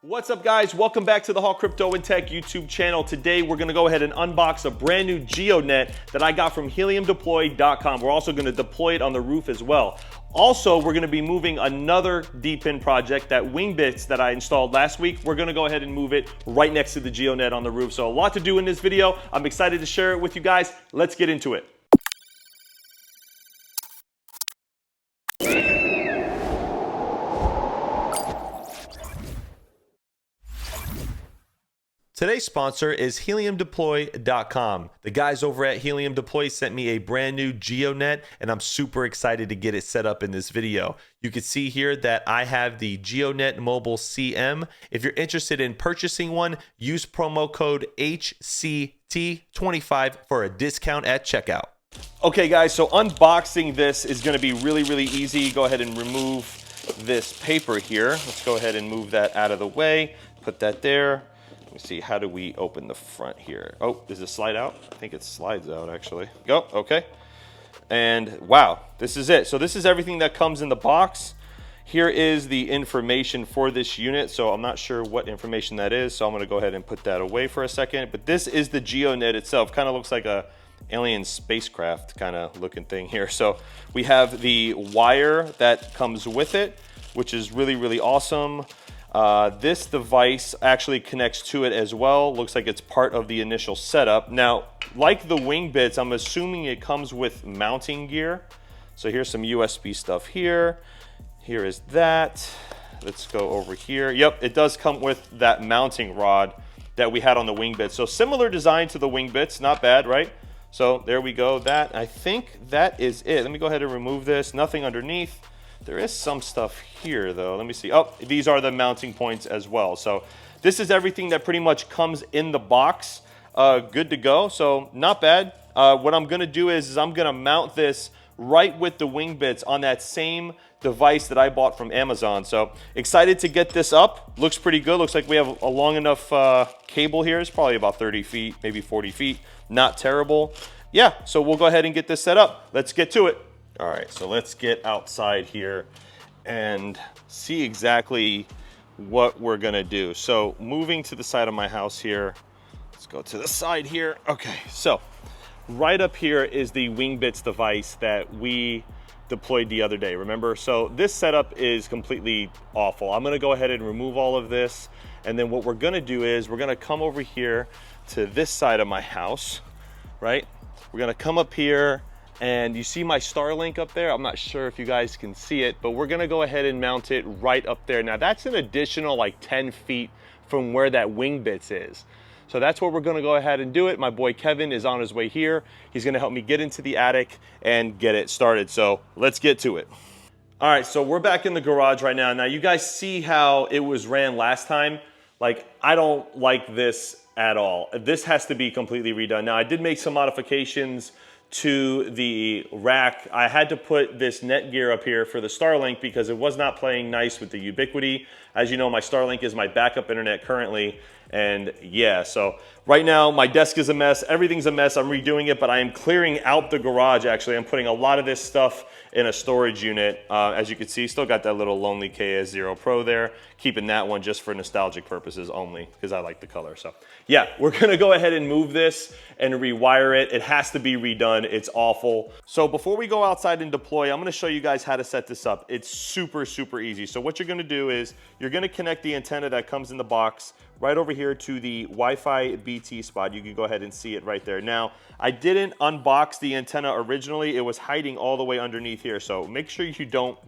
What's up, guys? Welcome back to the Hall Crypto and Tech YouTube channel. Today we're going to go ahead and unbox a brand new Geodnet that I got from heliumdeploy.com. We're also going to deploy it on the roof as well. Also, we're going to be moving another DePin project, that Wingbits that I installed last week. We're going to go ahead and move it right next to the Geodnet on the roof. So a lot to do in this video. I'm excited to share it with you guys. Let's get into it. Today's sponsor is heliumdeploy.com. The guys over at Helium Deploy sent me a brand new Geodnet, and I'm super excited to get it set up in this video. You can see here that I have the Geodnet Mobile CM. If you're interested in purchasing one, use promo code HCT25 for a discount at checkout. Okay, guys, so unboxing this is going to be really easy. Go ahead and remove this paper here. Let's go ahead and move that out of the way. Put that there. Let me see, how do we open the front here? Oh, does it slide out? I think it slides out, actually. Go, okay. And wow, this is it. So this is everything that comes in the box. Here is the information for this unit. So I'm not sure what information that is. So I'm gonna go ahead and put that away for a second. But this is the Geodnet itself. Kind of looks like a alien spacecraft kind of looking thing here. So we have the wire that comes with it, which is really awesome. This device actually connects to it as well. Looks like it's part of the initial setup. Now, like the Wingbits, I'm assuming it comes with mounting gear. So here's some USB stuff here. Here is that. Let's go over here. Yep, it does come with that mounting rod that we had on the Wingbits. So similar design to the Wingbits, not bad, right? So there we go. That, I think that is it. Let me go ahead and remove this. Nothing underneath. There is some stuff here though. Let me see. Oh, these are the mounting points as well. So this is everything that pretty much comes in the box. Good to go. So not bad. What I'm gonna do is I'm gonna mount this right with the Wingbits on that same device that I bought from Amazon. So excited to get this up. Looks pretty good. Looks like we have a long enough cable here. It's probably about 30 feet, maybe 40 feet. Not terrible. Yeah, so we'll go ahead and get this set up. Let's get to it. All right, so let's get outside here and see exactly what we're gonna do. So moving to the side of my house here, let's go to the side here. Okay, so right up here is the Wingbits device that we deployed the other day, remember? So this setup is completely awful. I'm gonna go ahead and remove all of this, and then what we're gonna do is we're gonna come over here to this side of my house, right? We're gonna come up here, and you see my Starlink up there? I'm not sure if you guys can see it, but we're gonna go ahead and mount it right up there. Now that's an additional like 10 feet from where that Wingbits is. So that's where we're gonna go ahead and do it. My boy Kevin is on his way here. He's gonna help me get into the attic and get it started. So let's get to it. All right, so we're back in the garage right now. Now you guys see how it was ran last time? Like, I don't like this at all. This has to be completely redone. Now I did make some modifications to the rack. I had to put this Netgear up here for the Starlink because it was not playing nice with the Ubiquiti. As you know, my Starlink is my backup internet currently. And yeah, so right now my desk is a mess. Everything's a mess. I'm redoing it, but I am clearing out the garage actually. I'm putting a lot of this stuff in a storage unit. As you can see, still got that little Lonely KS0 Pro there. Keeping that one just for nostalgic purposes only because I like the color. So yeah, we're gonna go ahead and move this and rewire it. It has to be redone. It's awful. So before we go outside and deploy, I'm gonna show you guys how to set this up. It's super easy. So what you're gonna do is you're gonna connect the antenna that comes in the box right over here to the Wi-Fi BT spot. You can go ahead and see it right there. Now, I didn't unbox the antenna originally. It was hiding all the way underneath here. So make sure you don't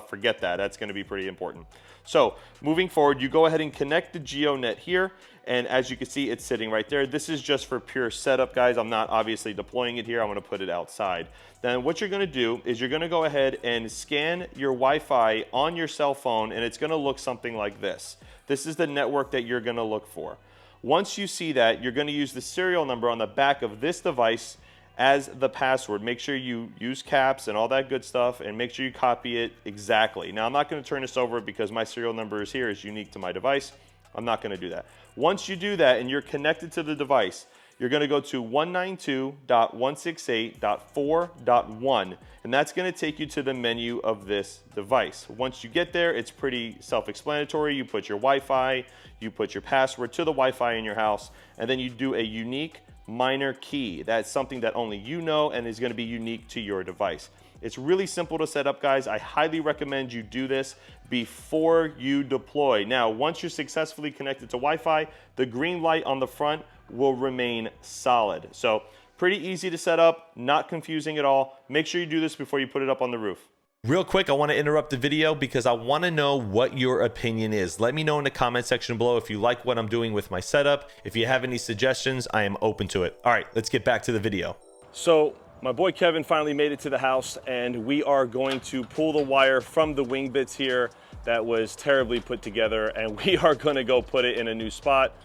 forget that. That's gonna be pretty important. So moving forward, you go ahead and connect the Geodnet here. And as you can see, it's sitting right there. This is just for pure setup, guys. I'm not obviously deploying it here. I'm gonna put it outside. Then what you're gonna do is you're gonna go ahead and scan your Wi-Fi on your cell phone, and it's gonna look something like this. This is the network that you're gonna look for. Once you see that, you're gonna use the serial number on the back of this device as the password. Make sure you use caps and all that good stuff, and make sure you copy it exactly. Now, I'm not gonna turn this over because my serial number is here, is unique to my device. I'm not gonna do that. Once you do that and you're connected to the device, you're going to go to 192.168.4.1, and that's going to take you to the menu of this device. Once you get there, it's pretty self-explanatory. You put your Wi-Fi, you put your password to the Wi-Fi in your house, and then you do a unique minor key. That's something that only you know and is going to be unique to your device. It's really simple to set up, guys. I highly recommend you do this before you deploy. Now, once you're successfully connected to Wi-Fi, the green light on the front will remain solid. So pretty easy to set up, not confusing at all. Make sure you do this before you put it up on the roof. Real quick, I want to interrupt the video because I want to know what your opinion is. Let me know in the comment section below if you like what I'm doing with my setup. If you have any suggestions, I am open to it. All right, let's get back to the video. So my boy Kevin finally made it to the house, and we are going to pull the wire from the wing bits here that was terribly put together, and we are going to go put it in a new spot.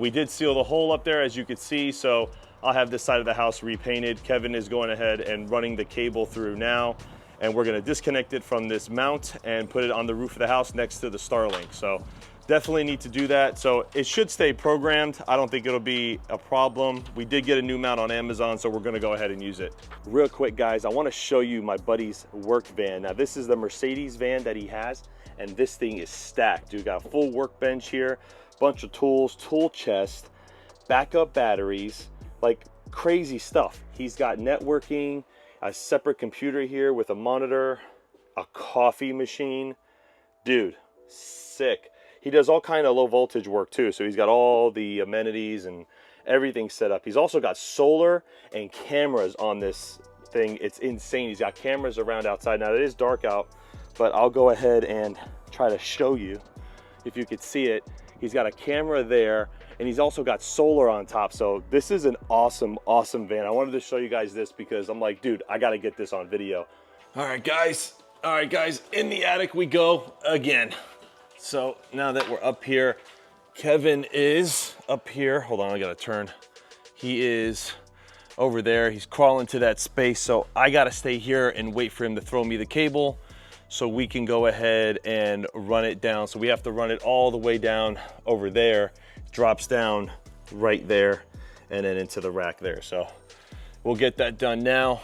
We did seal the hole up there, as you can see, so I'll have this side of the house repainted. Kevin is going ahead and running the cable through now, and we're going to disconnect it from this mount and put it on the roof of the house next to the Starlink. So definitely need to do that. So it should stay programmed. I don't think it'll be a problem. We did get a new mount on Amazon, so we're gonna go ahead and use it. Real quick, guys, I wanna show you my buddy's work van. Now, this is the Mercedes van that he has, and this thing is stacked. Dude, got a full workbench here, bunch of tools, tool chest, backup batteries, like crazy stuff. He's got networking, a separate computer here with a monitor, a coffee machine. Dude, sick. He does all kind of low voltage work too, so he's got all the amenities and everything set up. He's also got solar and cameras on this thing. It's insane. He's got cameras around outside. Now, it is dark out, but I'll go ahead and try to show you if you could see it. He's got a camera there, and he's also got solar on top. So this is an awesome, awesome van. I wanted to show you guys this because I'm like, dude, I got to get this on video. All right, guys, in the attic we go again. So now that we're up here, Kevin is up here. Hold on, I gotta turn. He is over there. He's crawling to that space. So I gotta stay here and wait for him to throw me the cable so we can go ahead and run it down. So we have to run it all the way down over there. Drops down right there and then into the rack there. So we'll get that done now.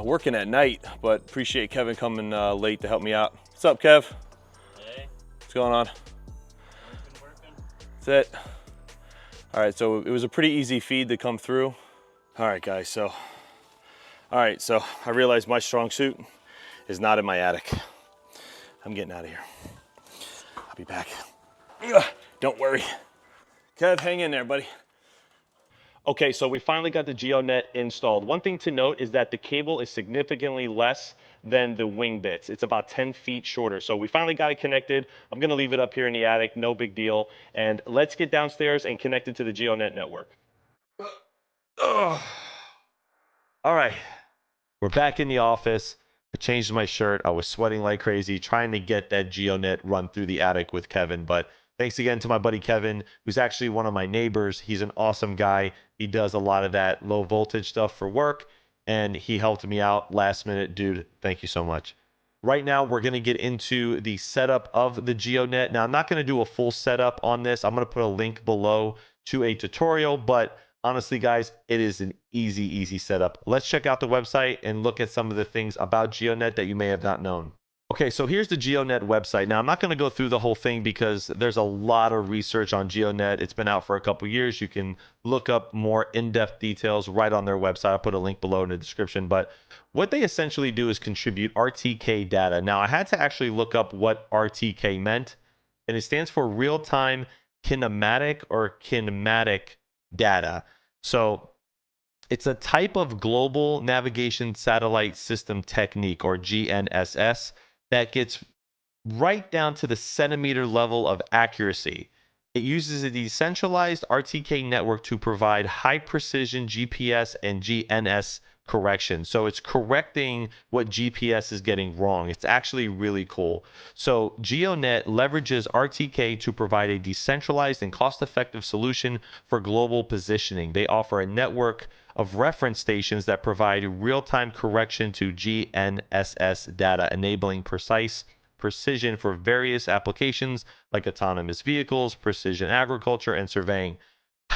Working at night, but appreciate Kevin coming late to help me out. What's up, Kev? What's going on? Working. That's it. All right, so it was a pretty easy feed to come through. All right, guys, so I realized my strong suit is not in my attic. I'm getting out of here. I'll be back. Don't worry. Kev, hang in there, buddy. Okay, so we finally got the Geodnet installed. One thing to note is that the cable is significantly less than the wing bits. It's about 10 feet shorter. So we finally got it connected. I'm gonna leave it up here in the attic, no big deal. And let's get downstairs and connect it to the Geodnet network. All right, we're back in the office. I changed my shirt. I was sweating like crazy, trying to get that Geodnet run through the attic with Kevin. But thanks again to my buddy Kevin, who's actually one of my neighbors. He's an awesome guy. He does a lot of that low voltage stuff for work, and he helped me out last minute. Dude, thank you so much. Right now, we're going to get into the setup of the Geodnet. Now, I'm not going to do a full setup on this. I'm going to put a link below to a tutorial, but honestly, guys, it is an easy setup. Let's check out the website and look at some of the things about Geodnet that you may have not known. Okay, so here's the Geodnet website. Now, I'm not going to go through the whole thing because there's a lot of research on Geodnet. It's been out for a couple years. You can look up more in-depth details right on their website. I'll put a link below in the description. But what they essentially do is contribute RTK data. Now, I had to actually look up what RTK meant, and it stands for real-time kinematic or kinematic data. So it's a type of global navigation satellite system technique, or GNSS, that gets right down to the centimeter level of accuracy. It uses a decentralized RTK network to provide high precision GPS and GNSS correction. So it's correcting what GPS is getting wrong. It's actually really cool. So Geodnet leverages RTK to provide a decentralized and cost-effective solution for global positioning. They offer a network of reference stations that provide real-time correction to GNSS data, enabling precision for various applications like autonomous vehicles, precision agriculture, and surveying.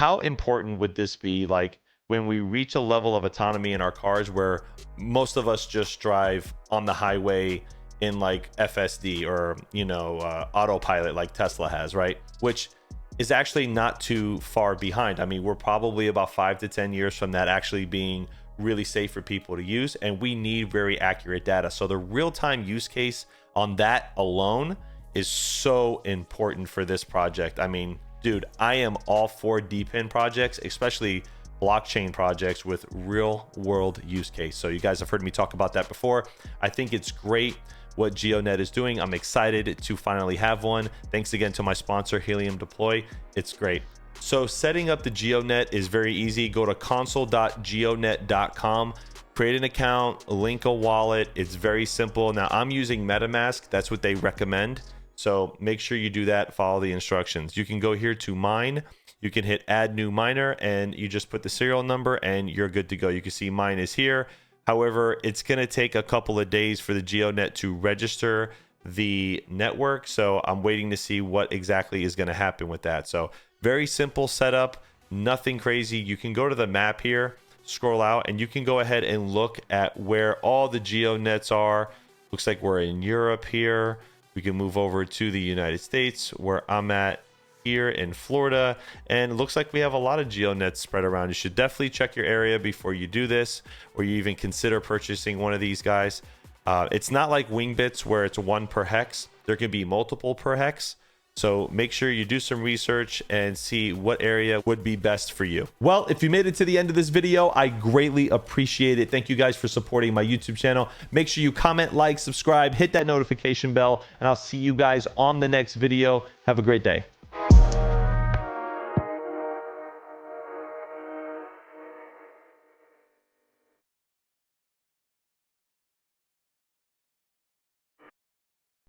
how important would this be, like when we reach a level of autonomy in our cars where most of us just drive on the highway in like FSD or, you know, autopilot like Tesla has, right? Which is actually not too far behind. I mean, we're probably about 5 to 10 years from that actually being really safe for people to use, and we need very accurate data. So the real-time use case on that alone is so important for this project. I mean, dude, I am all for DePin projects, especially blockchain projects with real world use case. So you guys have heard me talk about that before. I think it's great what Geodnet is doing. I'm excited to finally have one. Thanks again to my sponsor, Helium Deploy. It's great. So setting up the Geodnet is very easy. Go to console.geodnet.com, create an account, link a wallet. It's very simple. Now I'm using MetaMask. That's what they recommend. So make sure you do that, follow the instructions. You can go here to mine. You can hit add new miner and you just put the serial number and you're good to go. You can see mine is here. However, it's going to take a couple of days for the Geodnet to register the network. So I'm waiting to see what exactly is going to happen with that. So very simple setup, nothing crazy. You can go to the map here, scroll out, and you can go ahead and look at where all the Geodnets are. Looks like we're in Europe here. We can move over to the United States where I'm at here in Florida, and it looks like we have a lot of Geonets spread around. You should definitely check your area before you do this, or you even consider purchasing one of these guys. It's not like Wingbits where it's one per hex. There can be multiple per hex. So make sure you do some research and see what area would be best for you. Well, if you made it to the end of this video, I greatly appreciate it. Thank you guys for supporting my YouTube channel. Make sure you comment, like, subscribe, hit that notification bell, and I'll see you guys on the next video. Have a great day.